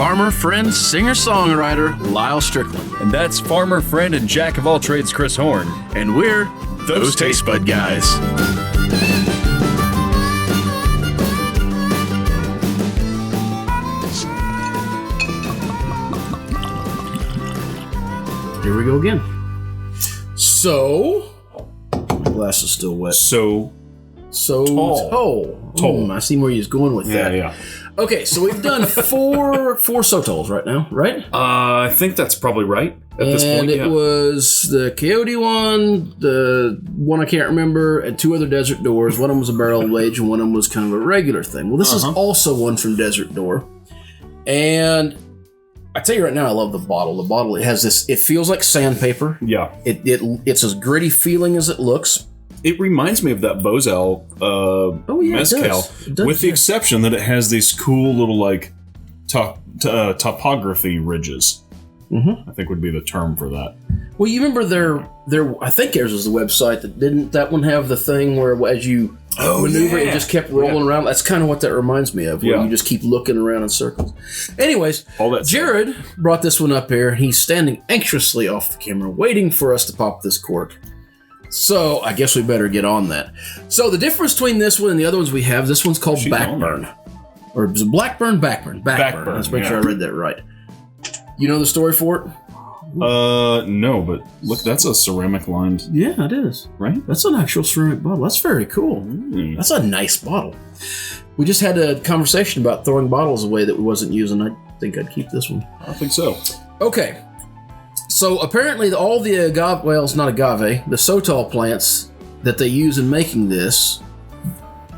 farmer, friend, singer-songwriter, Lyal Strickland. And that's farmer, friend, and jack of all trades, Chris Horn. And we're those Tastebudguys. Here we go again. So, my glass is still wet. So Tall. I see where he's going with that. Yeah. Okay, so we've done four Sotols right now, right? I think that's probably right at this point. And it was the Coyote one, the one I can't remember, and two other Desert Doors. One of them was a barrel aged, and one of them was kind of a regular thing. Well, this is also one from Desert Door. And I tell you right now, I love the bottle. The bottle, it has this, it feels like sandpaper. Yeah. It's as gritty feeling as it looks. It reminds me of that Bozal mezcal, it does, with the exception that it has these cool little like topography ridges. I think would be the term for that. Well, you remember their I think theirs was the website that didn't that one have the thing where as you maneuver it just kept rolling around. That's kind of what that reminds me of, where you just keep looking around in circles. Anyways, Jared brought this one up here. He's standing anxiously off the camera, waiting for us to pop this cork. So, I guess we better get on that. So, the difference between this one and the other ones we have, this one's called Backburn. Or is it Blackburn? Backburn. Let's make sure I read that right. You know the story for it? No, but look, that's a ceramic lined. Yeah, it is. Right? That's an actual ceramic bottle. That's very cool. That's a nice bottle. We just had a conversation about throwing bottles away that we wasn't using. I think I'd keep this one. I think so. Okay. So apparently all the agave, well, it's not agave, the Sotol plants that they use in making this,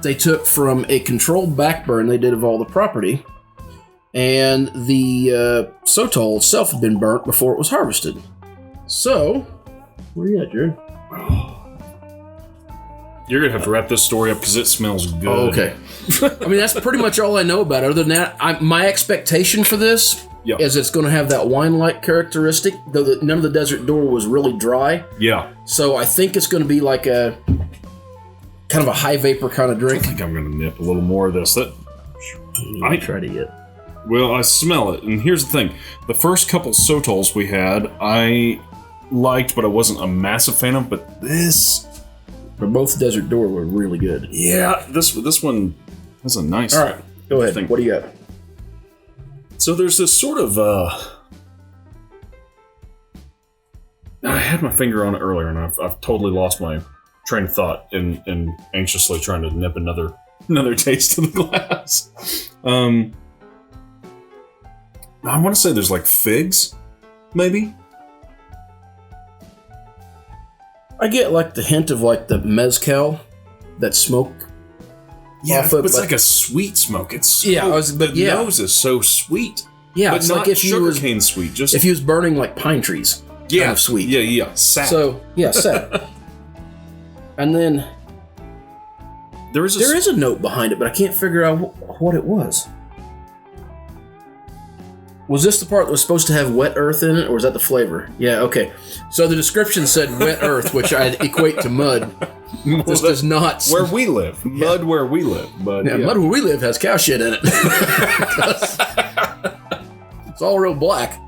they took from a controlled backburn they did of all the property, and the Sotol itself had been burnt before it was harvested. So, where are you at, Jared? You're going to have to wrap this story up because it smells good. Oh, okay. I mean, that's pretty much all I know about it. Other than that, my expectation for this is it's going to have that wine-like characteristic, though none of the Desert Door was really dry. Yeah. So I think it's going to be like a kind of a high vapor kind of drink. I think I'm going to nip a little more of this. I tried it yet. Well, I smell it. And here's the thing. The first couple Sotols we had, I liked, but I wasn't a massive fan of. But this... But both Desert Door were really good. Yeah, this one has a nice... All right, go ahead. What do you got? So there's this sort of... I had my finger on it earlier, and I've totally lost my train of thought in anxiously trying to nip another taste to the glass. I want to say there's like figs, maybe? I get like the hint of like the mezcal, that smoke. Yeah, but it's like a sweet smoke. It's so, the nose is so sweet. Yeah, but it's not like if you was sugarcane sweet. Just if you was burning like pine trees. Yeah, kind of sweet. Yeah, sap. So sap. And then there is a note behind it, but I can't figure out what it was. Was this the part that was supposed to have wet earth in it, or was that the flavor? Yeah, okay. So the description said wet earth, which I equate to mud. This does not... Where we live. Mud where we live. But mud where we live has cow shit in it. It's all real black.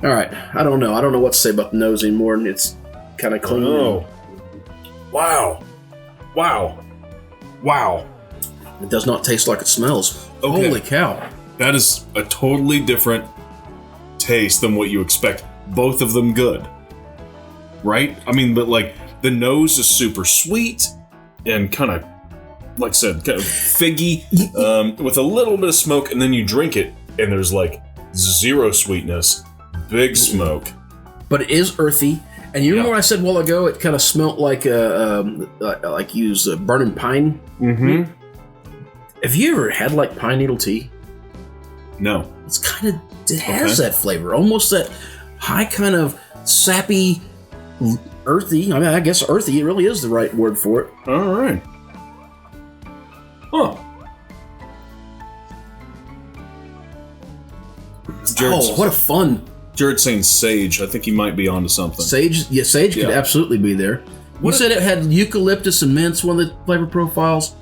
All right. I don't know. I don't know what to say about the nose anymore, and it's kind of clean. Oh. Wow. It does not taste like it smells. Okay. Holy cow. That is a totally different taste than what you expect. Both of them good. Right? I mean, but like, the nose is super sweet and kind of, like I said, kind of figgy, with a little bit of smoke, and then you drink it, and there's like zero sweetness, big smoke. But it is earthy. And you remember what I said a while ago? It kind of smelled like you use burning pine. Mm-hmm. Have you ever had like pine needle tea? No. It has that flavor, almost that high kind of sappy, earthy. I mean, I guess earthy really is the right word for it. All right. Huh. What a fun. Jared's saying sage. I think he might be onto something. Sage could absolutely be there. You said it had eucalyptus and mint, one of the flavor profiles.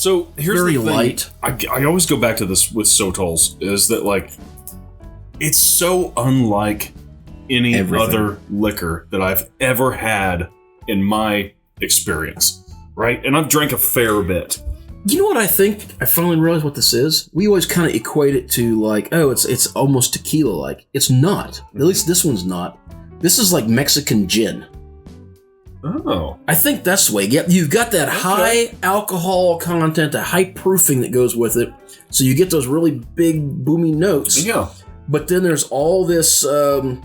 So here's very the thing. light. I always go back to this with Sotols, is that like it's so unlike any other liquor that I've ever had in my experience, right? And I've drank a fair bit. You know what I think? I finally realized what this is. We always kind of equate it to like, oh, it's almost tequila-like. It's not. At least this one's not. This is like Mexican gin. Oh. I think that's the way. Yep, you've got that high alcohol content, a high proofing that goes with it. So you get those really big, boomy notes. Yeah. But then there's all this, the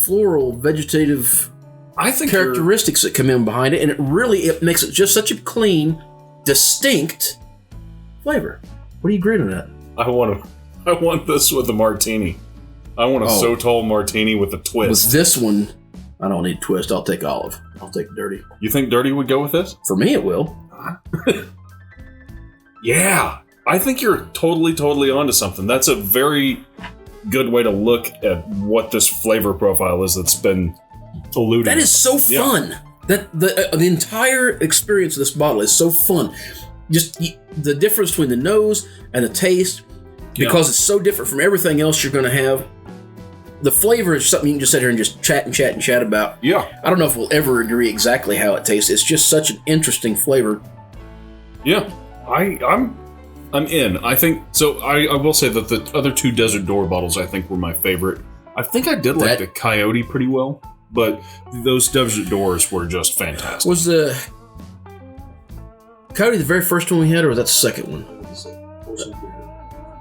floral, vegetative characteristics that come in behind it. And it makes it just such a clean, distinct flavor. What are you grinning at? I want this with a martini. I want a Sotol martini with a twist. With this one, I don't need twist. I'll take olive. I'll take dirty. You think dirty would go with this? For me, it will. Yeah. I think you're totally onto something. That's a very good way to look at what this flavor profile is that's been alluded. That is so fun. That the entire experience of this bottle is so fun. Just the difference between the nose and the taste, because it's so different from everything else you're going to have. The flavor is something you can just sit here and just chat about. Yeah. I don't know if we'll ever agree exactly how it tastes. It's just such an interesting flavor. Yeah. I'm in. I think so. I will say that the other two Desert Door bottles I think were my favorite. I think I did like the Coyote pretty well, but those Desert Doors were just fantastic. Was the Coyote the very first one we had, or was that the second one?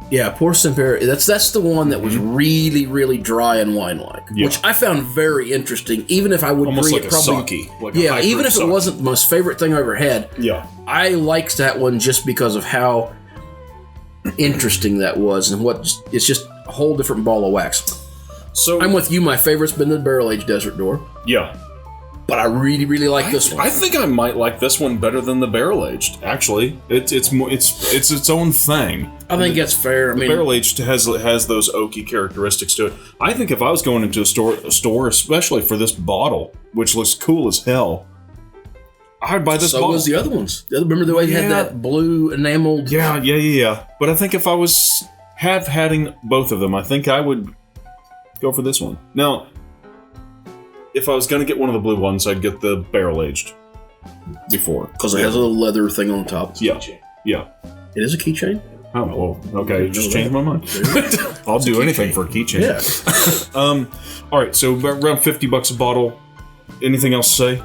Yeah, Pour Semper. That's the one that was really dry and wine-like, which I found very interesting. Even if I would almost agree, like it probably sake, like a even if sake. it wasn't the most favorite thing I ever had. Yeah, I liked that one just because of how interesting that was, and it's just a whole different ball of wax. So I'm with you. My favorite's been the barrel-aged Desert Door. Yeah. But I really like this one. I think I might like this one better than the barrel-aged, actually. It's its own thing. I think that's fair. The barrel-aged has those oaky characteristics to it. I think if I was going into a store, especially for this bottle, which looks cool as hell, I'd buy this bottle. So was the other ones. Remember the way you had that blue enameled... Yeah. But I think if I was having both of them, I think I would go for this one. Now, if I was going to get one of the blue ones, I'd get the barrel-aged before. Because it has a little leather thing on top. Yeah. It is a keychain? Oh, well, okay, just changed my mind. I'll do anything for a keychain. Yeah. All right, so around $50 a bottle. Anything else to say?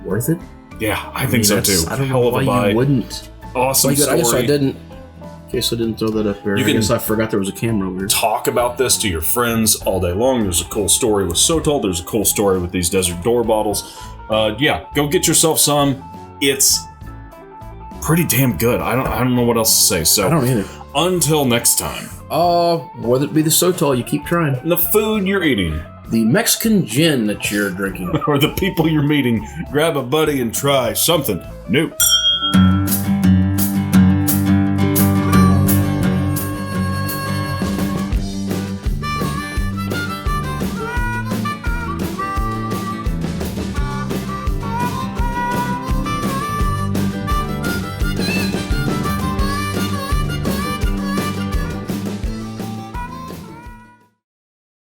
Worth it? Yeah, I think so too. I don't know why you wouldn't. Awesome story. I guess I didn't. In case I didn't throw that up there. I guess I forgot there was a camera over here. Talk about this to your friends all day long. There's a cool story with Sotol. There's a cool story with these Desert Door bottles. Go get yourself some. It's pretty damn good. I don't know what else to say. So I don't either. Until next time. Whether it be the Sotol, you keep trying. The food you're eating. The Mexican gin that you're drinking. Or the people you're meeting. Grab a buddy and try something new.